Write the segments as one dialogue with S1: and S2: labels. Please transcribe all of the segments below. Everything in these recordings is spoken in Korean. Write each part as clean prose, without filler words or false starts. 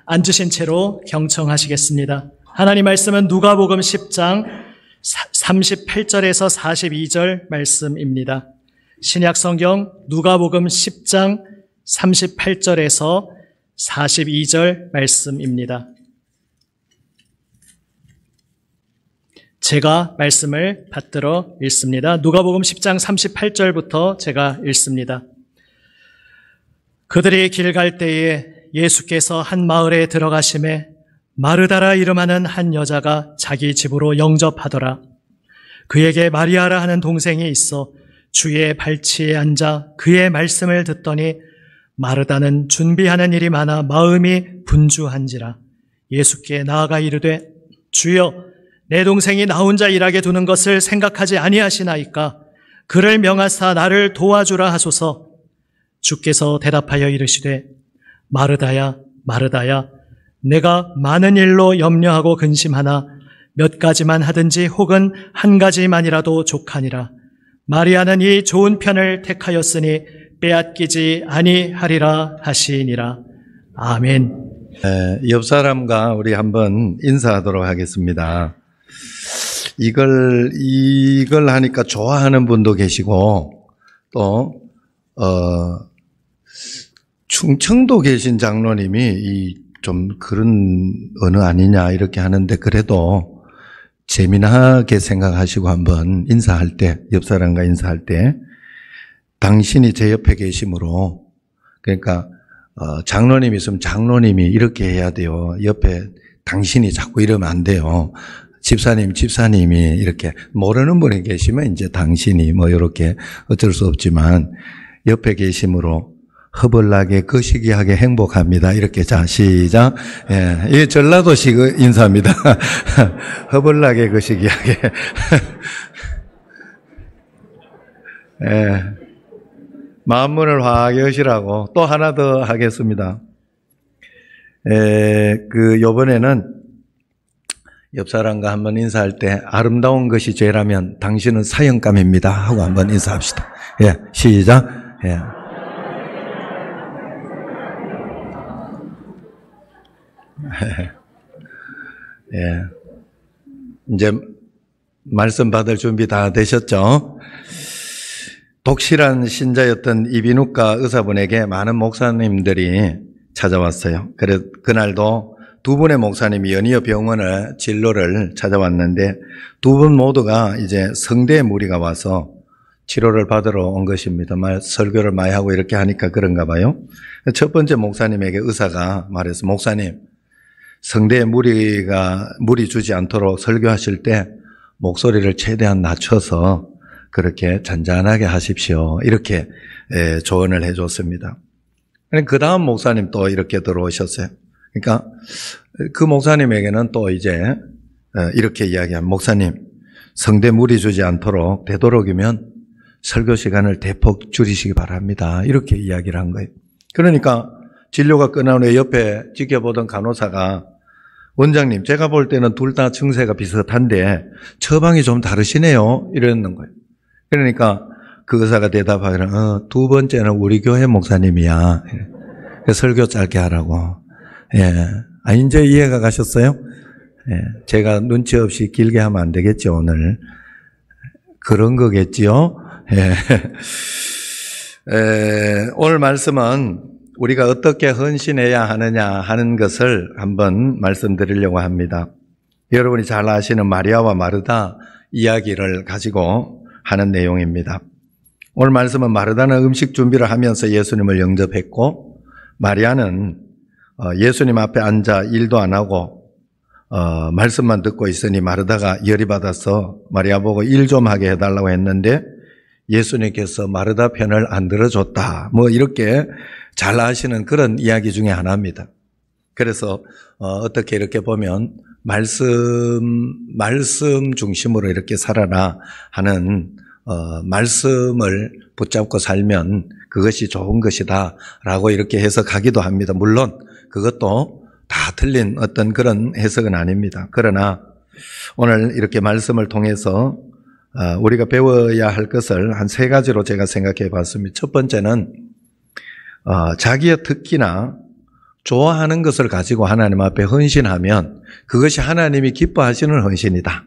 S1: 앉으신 채로 경청하시겠습니다. 하나님 말씀은 누가복음 10장 38절에서 42절 말씀입니다. 신약 성경 누가복음 10장 38절에서 42절 말씀입니다. 제가 말씀을 받들어 읽습니다. 누가복음 10장 38절부터 제가 읽습니다. 그들이 길 갈 때에 예수께서 한 마을에 들어가심에 마르다라 이름하는 한 여자가 자기 집으로 영접하더라. 그에게 마리아라 하는 동생이 있어 주의 발치에 앉아 그의 말씀을 듣더니 마르다는 준비하는 일이 많아 마음이 분주한지라. 예수께 나아가 이르되 주여 내 동생이 나 혼자 일하게 두는 것을 생각하지 아니하시나이까. 그를 명하사 나를 도와주라 하소서. 주께서 대답하여 이르시되 마르다야 마르다야 내가 많은 일로 염려하고 근심하나 몇 가지만 하든지 혹은 한 가지만이라도 족하니라. 마리아는 이 좋은 편을 택하였으니 빼앗기지 아니하리라 하시니라. 아멘.
S2: 옆 사람과 우리 한번 인사하도록 하겠습니다. 이걸 하니까 좋아하는 분도 계시고 또 충청도 계신 장로님이 좀 그런 언어 아니냐 이렇게 하는데 그래도 재미나게 생각하시고 한번 인사할 때, 옆 사람과 인사할 때 당신이 제 옆에 계심으로, 그러니까 장로님이 있으면 장로님이 이렇게 해야 돼요. 옆에 당신이 자꾸 이러면 안 돼요. 집사님이 이렇게 모르는 분이 계시면 이제 당신이 뭐 이렇게 어쩔 수 없지만 옆에 계심으로 허벌나게 거시기하게 행복합니다. 이렇게 자 시작. 예, 이게 전라도식 인사입니다. 허벌나게 거시기하게. 예, 마음문을 화하게 하시라고 또 하나 더 하겠습니다. 요번에는 옆 사람과 한번 인사할 때 아름다운 것이 죄라면 당신은 사형감입니다 하고 한번 인사합시다. 예, 시작. 예. 예. 이제 말씀 받을 준비 다 되셨죠? 독실한 신자였던 이비인후과 의사분에게 많은 목사님들이 찾아왔어요. 그래서 그날도 두 분의 목사님이 연이어 병원을 진료를 찾아왔는데 두 분 모두가 이제 성대에 무리가 와서 치료를 받으러 온 것입니다. 설교를 많이 하고 이렇게 하니까 그런가 봐요. 첫 번째 목사님에게 의사가 말해서 목사님, 성대에 무리 주지 않도록 설교하실 때 목소리를 최대한 낮춰서 그렇게 잔잔하게 하십시오. 이렇게 조언을 해줬습니다. 그 다음 목사님 또 이렇게 들어오셨어요. 그러니까 그 목사님에게는 또 이제 이렇게 이야기한 목사님, 성대 무리 주지 않도록 되도록이면 설교 시간을 대폭 줄이시기 바랍니다. 이렇게 이야기를 한 거예요. 그러니까 진료가 끝난 후에 옆에 지켜보던 간호사가 원장님, 제가 볼 때는 둘 다 증세가 비슷한데 처방이 좀 다르시네요. 이랬는 거예요. 그러니까 그 의사가 대답하기를 두 번째는 우리 교회 목사님이야. 설교 짧게 하라고. 예. 이제 이해가 가셨어요? 예. 제가 눈치 없이 길게 하면 안 되겠죠, 오늘. 그런 거겠지요? 예. 오늘 말씀은 우리가 어떻게 헌신해야 하느냐 하는 것을 한번 말씀드리려고 합니다. 여러분이 잘 아시는 마리아와 마르다 이야기를 가지고 하는 내용입니다. 오늘 말씀은 마르다는 음식 준비를 하면서 예수님을 영접했고 마리아는 예수님 앞에 앉아 일도 안 하고 말씀만 듣고 있으니 마르다가 열이 받아서 마리아 보고 일 좀 하게 해달라고 했는데 예수님께서 마르다 편을 안 들어줬다. 뭐 이렇게 잘 아시는 그런 이야기 중에 하나입니다. 그래서 어떻게 이렇게 보면 말씀 중심으로 이렇게 살아라 하는 말씀을 붙잡고 살면 그것이 좋은 것이다 라고 이렇게 해석하기도 합니다. 물론 그것도 다 틀린 어떤 그런 해석은 아닙니다. 그러나 오늘 이렇게 말씀을 통해서 우리가 배워야 할 것을 한 세 가지로 제가 생각해 봤습니다. 첫 번째는 자기의 특기나 좋아하는 것을 가지고 하나님 앞에 헌신하면 그것이 하나님이 기뻐하시는 헌신이다.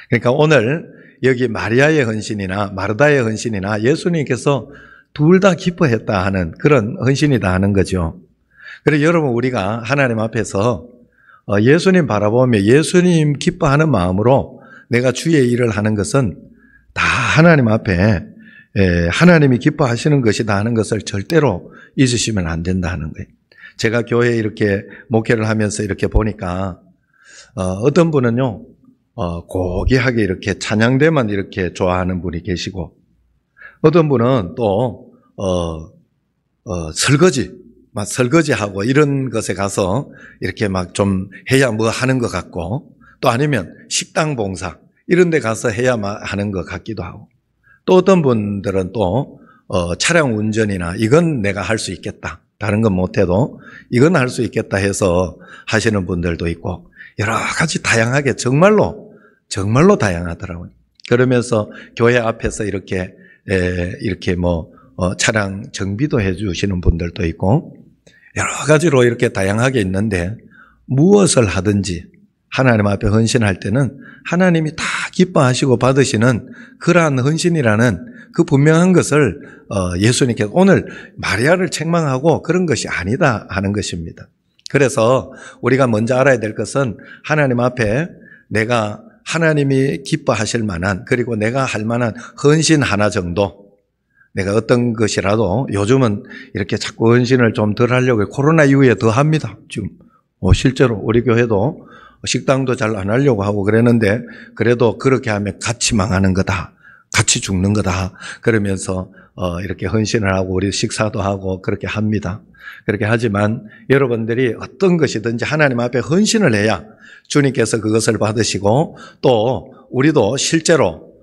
S2: 그러니까 오늘 여기 마리아의 헌신이나 마르다의 헌신이나 예수님께서 둘 다 기뻐했다 하는 그런 헌신이다 하는 거죠. 그래서 여러분 우리가 하나님 앞에서 예수님 바라보며 예수님 기뻐하는 마음으로 내가 주의 일을 하는 것은 다 하나님 앞에 하나님이 기뻐하시는 것이다 하는 것을 절대로 잊으시면 안 된다 하는 거예요. 제가 교회에 이렇게 목회를 하면서 이렇게 보니까 어떤 분은요 고귀하게 이렇게 찬양대만 이렇게 좋아하는 분이 계시고 어떤 분은 또 설거지하고 이런 것에 가서 이렇게 막 좀 해야 뭐 하는 것 같고 또 아니면 식당 봉사 이런 데 가서 해야 하는 것 같기도 하고 또 어떤 분들은 또 차량 운전이나 이건 내가 할 수 있겠다. 다른 건 못해도 이건 할 수 있겠다 해서 하시는 분들도 있고 여러 가지 다양하게 정말로 다양하더라고요. 그러면서 교회 앞에서 이렇게 차량 정비도 해 주시는 분들도 있고 여러 가지로 이렇게 다양하게 있는데 무엇을 하든지 하나님 앞에 헌신할 때는 하나님이 다 기뻐하시고 받으시는 그러한 헌신이라는 그 분명한 것을 예수님께서 오늘 마리아를 책망하고 그런 것이 아니다 하는 것입니다. 그래서 우리가 먼저 알아야 될 것은 하나님 앞에 내가 하나님이 기뻐하실 만한 그리고 내가 할 만한 헌신 하나 정도 내가 어떤 것이라도 요즘은 이렇게 자꾸 헌신을 좀 덜 하려고 코로나 이후에 더 합니다. 지금 실제로 우리 교회도 식당도 잘 안 하려고 하고 그랬는데 그래도 그렇게 하면 같이 망하는 거다. 같이 죽는 거다. 그러면서 이렇게 헌신을 하고 우리 식사도 하고 그렇게 합니다. 그렇게 하지만 여러분들이 어떤 것이든지 하나님 앞에 헌신을 해야 주님께서 그것을 받으시고 또 우리도 실제로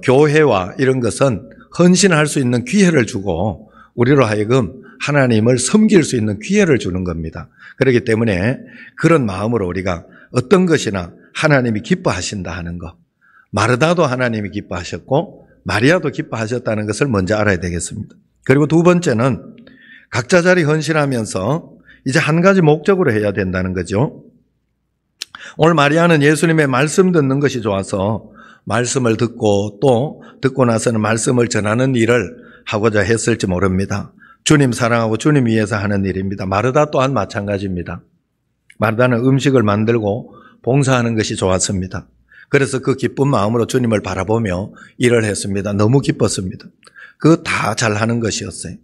S2: 교회와 이런 것은 헌신할 수 있는 기회를 주고 우리로 하여금 하나님을 섬길 수 있는 기회를 주는 겁니다. 그렇기 때문에 그런 마음으로 우리가 어떤 것이나 하나님이 기뻐하신다 하는 것. 마르다도 하나님이 기뻐하셨고 마리아도 기뻐하셨다는 것을 먼저 알아야 되겠습니다. 그리고 두 번째는 각자 자리 헌신하면서 이제 한 가지 목적으로 해야 된다는 거죠. 오늘 마리아는 예수님의 말씀 듣는 것이 좋아서 말씀을 듣고 또 듣고 나서는 말씀을 전하는 일을 하고자 했을지 모릅니다. 주님 사랑하고 주님 위해서 하는 일입니다. 마르다 또한 마찬가지입니다. 마르다는 음식을 만들고 봉사하는 것이 좋았습니다. 그래서 그 기쁜 마음으로 주님을 바라보며 일을 했습니다. 너무 기뻤습니다. 그거 다 잘하는 것이었어요.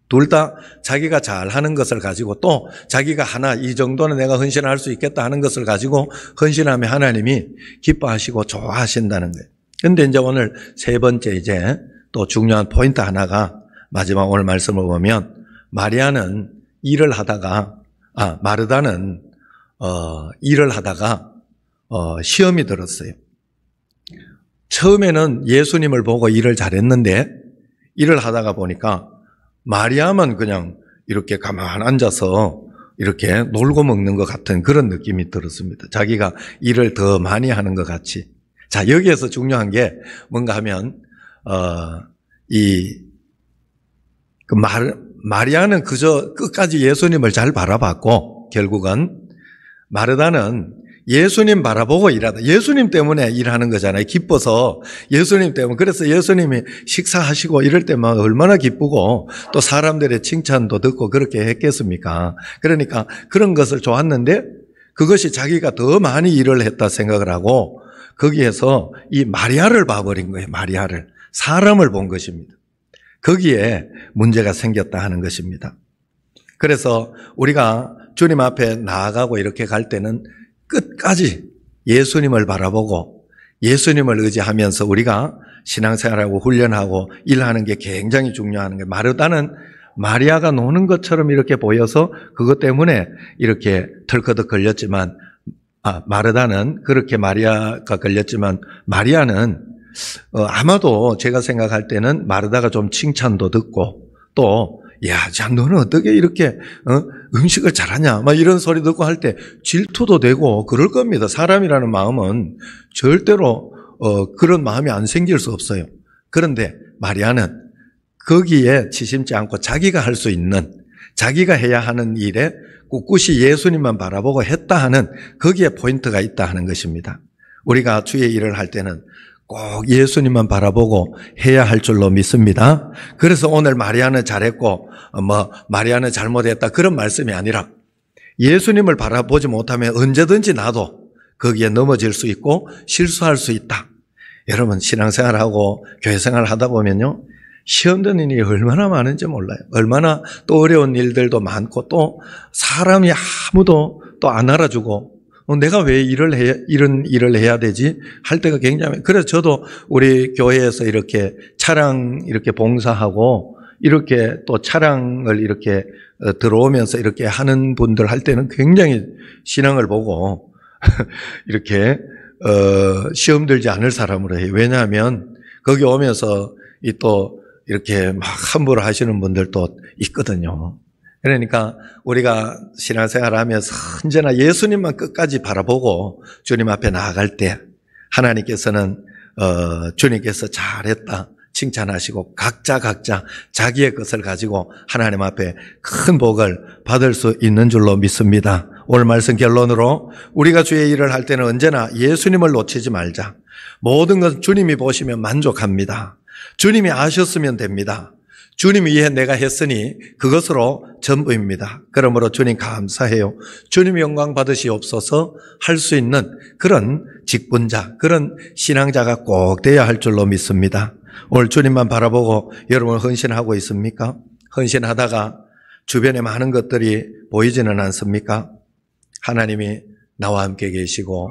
S2: 둘 다 자기가 잘하는 것을 가지고 또 자기가 하나 이 정도는 내가 헌신할 수 있겠다 하는 것을 가지고 헌신하면 하나님이 기뻐하시고 좋아하신다는 거예요. 그런데 이제 오늘 세 번째 이제 또 중요한 포인트 하나가 마지막 오늘 말씀을 보면 마리아는 일을 하다가 마르다는 일을 하다가 시험이 들었어요. 처음에는 예수님을 보고 일을 잘했는데 일을 하다가 보니까 마리아만 그냥 이렇게 가만 앉아서 이렇게 놀고 먹는 것 같은 그런 느낌이 들었습니다. 자기가 일을 더 많이 하는 것 같이. 자, 여기에서 중요한 게 뭔가 하면 마리아는 그저 끝까지 예수님을 잘 바라봤고 결국은 마르다는 예수님 바라보고 일하다. 예수님 때문에 일하는 거잖아요. 기뻐서 예수님 때문에. 그래서 예수님이 식사하시고 이럴 때만 얼마나 기쁘고 또 사람들의 칭찬도 듣고 그렇게 했겠습니까? 그러니까 그런 것을 좋았는데 그것이 자기가 더 많이 일을 했다 생각을 하고 거기에서 이 마리아를 봐버린 거예요. 마리아를. 사람을 본 것입니다. 거기에 문제가 생겼다 하는 것입니다. 그래서 우리가 주님 앞에 나아가고 이렇게 갈 때는 끝까지 예수님을 바라보고 예수님을 의지하면서 우리가 신앙생활하고 훈련하고 일하는 게 굉장히 중요한 거예요. 마르다는 마리아가 노는 것처럼 이렇게 보여서 그것 때문에 이렇게 털커덕 걸렸지만 마르다는 그렇게 마리아가 걸렸지만 마리아는 아마도 제가 생각할 때는 마르다가 좀 칭찬도 듣고 또 야, 자, 너는 어떻게 이렇게 음식을 잘하냐? 막 이런 소리 듣고 할 때 질투도 되고 그럴 겁니다. 사람이라는 마음은 절대로 그런 마음이 안 생길 수 없어요. 그런데 마리아는 거기에 치심지 않고 자기가 할 수 있는, 자기가 해야 하는 일에 꿋꿋이 예수님만 바라보고 했다 하는 거기에 포인트가 있다 하는 것입니다. 우리가 주의 일을 할 때는 꼭 예수님만 바라보고 해야 할 줄로 믿습니다. 그래서 오늘 마리아는 잘했고 마리아는 잘못했다 그런 말씀이 아니라 예수님을 바라보지 못하면 언제든지 나도 거기에 넘어질 수 있고 실수할 수 있다. 여러분 신앙생활하고 교회생활을 하다 보면요. 시험 드는 일이 얼마나 많은지 몰라요. 얼마나 또 어려운 일들도 많고 또 사람이 아무도 또 안 알아주고 내가 왜 이런 일을 해야 되지? 할 때가 굉장히 그래서 저도 우리 교회에서 이렇게 차량 이렇게 봉사하고 이렇게 또 차량을 이렇게 들어오면서 이렇게 하는 분들 할 때는 굉장히 신앙을 보고 이렇게 시험 들지 않을 사람으로 해요. 왜냐하면 거기 오면서 또 이렇게 막 함부로 하시는 분들도 있거든요. 그러니까 우리가 신앙생활을 하면서 언제나 예수님만 끝까지 바라보고 주님 앞에 나아갈 때 하나님께서는 주님께서 잘했다 칭찬하시고 각자 자기의 것을 가지고 하나님 앞에 큰 복을 받을 수 있는 줄로 믿습니다. 오늘 말씀 결론으로 우리가 주의 일을 할 때는 언제나 예수님을 놓치지 말자. 모든 것은 주님이 보시면 만족합니다. 주님이 아셨으면 됩니다. 주님 위해 내가 했으니 그것으로 전부입니다. 그러므로 주님 감사해요. 주님이 영광 받으시옵소서 할 수 있는 그런 직분자, 그런 신앙자가 꼭 돼야 할 줄로 믿습니다. 오늘 주님만 바라보고 여러분 헌신하고 있습니까? 헌신하다가 주변에 많은 것들이 보이지는 않습니까? 하나님이 나와 함께 계시고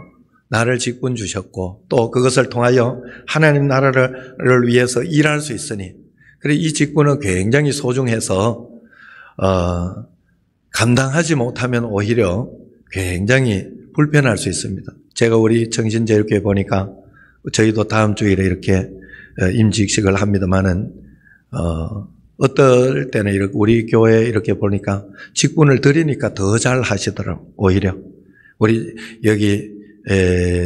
S2: 나를 직분 주셨고 또 그것을 통하여 하나님 나라를 위해서 일할 수 있으니 그리고 이 직분은 굉장히 소중해서 감당하지 못하면 오히려 굉장히 불편할 수 있습니다. 제가 우리 정신제일교회 보니까 저희도 다음 주일에 이렇게 임직식을 합니다만은 어떨 때는 이렇게 우리 교회 이렇게 보니까 직분을 드리니까 더 잘 하시더라고요. 오히려 우리 여기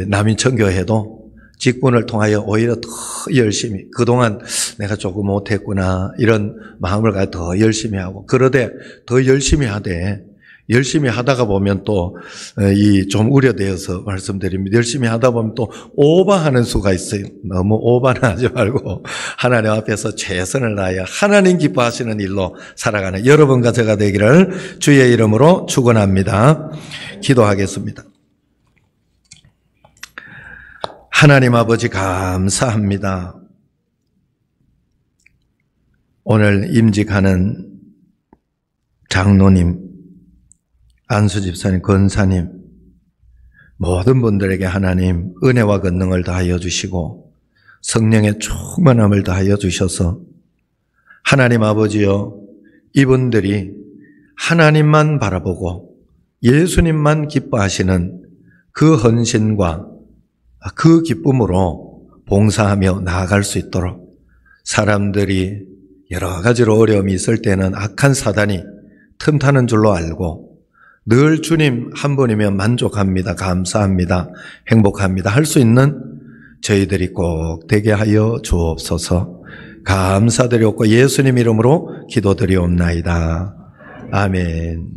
S2: 남인천교회도 직분을 통하여 오히려 더 열심히 그동안 내가 조금 못했구나 이런 마음을 가지고 더 열심히 하고 그러되 더 열심히 하다가 보면 또 이 좀 우려되어서 말씀드립니다. 열심히 하다 보면 또 오버하는 수가 있어요. 너무 오버는 하지 말고 하나님 앞에서 최선을 다하여 하나님 기뻐하시는 일로 살아가는 여러분과 제가 되기를 주의 이름으로 축원합니다. 기도하겠습니다. 하나님 아버지 감사합니다. 오늘 임직하는 장로님, 안수집사님, 권사님 모든 분들에게 하나님 은혜와 권능을 다하여 주시고 성령의 충만함을 다하여 주셔서 하나님 아버지여 이분들이 하나님만 바라보고 예수님만 기뻐하시는 그 헌신과 그 기쁨으로 봉사하며 나아갈 수 있도록 사람들이 여러 가지로 어려움이 있을 때는 악한 사단이 틈타는 줄로 알고 늘 주님 한 분이면 만족합니다. 감사합니다. 행복합니다. 할 수 있는 저희들이 꼭 되게 하여 주옵소서. 감사드렸고 예수님 이름으로 기도드리옵나이다. 아멘.